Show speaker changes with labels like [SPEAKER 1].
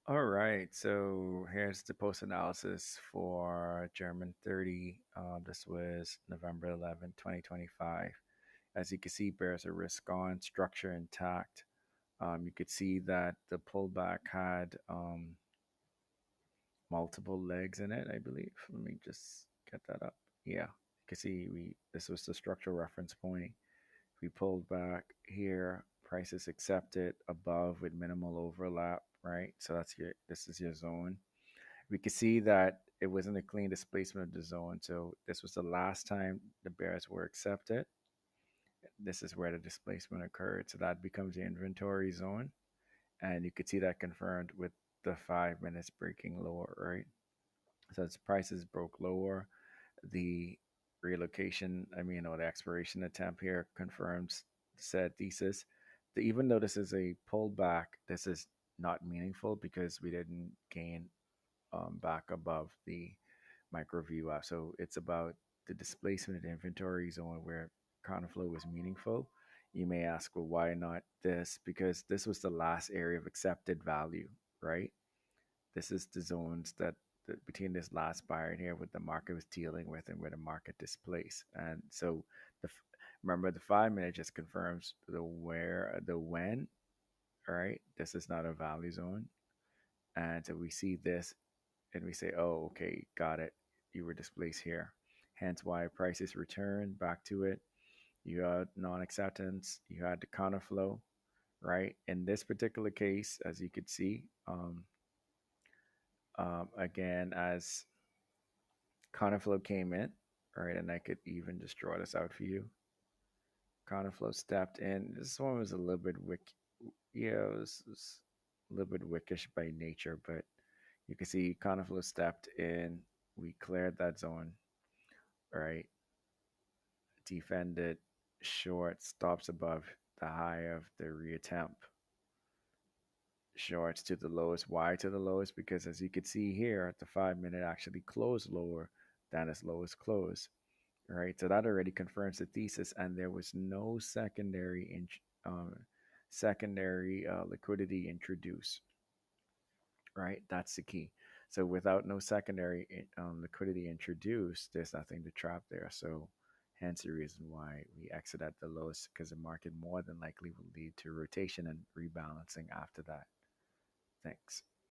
[SPEAKER 1] All right, so here's the post analysis for German 30. This was November 11th, 2025. As you can see, bears are risk on, structure intact. You could see that the pullback had multiple legs in it, I believe. Let me just get that up. Yeah, you can see we this was the structural reference point. We pulled back here, prices accepted above with minimal overlap, right? So that's your this is your zone. We could see that it wasn't a clean displacement of the zone. So this was the last time the bears were accepted. This is where the displacement occurred. So that becomes the inventory zone. And you could see that confirmed with the 5 minutes breaking lower, right? So as prices broke lower, the relocation, or the expiration attempt here confirms said thesis. Even though this is a pullback, this is not meaningful because we didn't gain back above the micro VWAP. So it's about the displacement inventory zone where counterflow was meaningful. You may ask, well, why not this? Because this was the last area of accepted value, right? This is the zones between this last buyer here, what the market was dealing with and where the market displaced. And so the remember the 5 minute just confirms the where, the when. All right, this is not a value zone, and so we see this and we say, oh, okay, got it. You were displaced here. Hence why prices return back to it. You had non-acceptance. You had the counterflow, right? In this particular case, as you could see, again, as counterflow came in, right, and I could even just draw this out for you. Counterflow stepped in. This one was a little bit yeah, it was a little bit wickish by nature, but you can see counterflow stepped in. We cleared that zone, right? Defended short, stops above the high of the reattempt. Shorts to the lowest. Why to the lowest? Because as you can see here, the 5 minute actually closed lower than its lowest close. Right, so that already confirms the thesis, and there was no secondary liquidity introduced. Right, that's the key. So without no secondary liquidity introduced, there's nothing to trap there. So hence the reason why we exit at the lowest, because the market more than likely will lead to rotation and rebalancing after that. Thanks.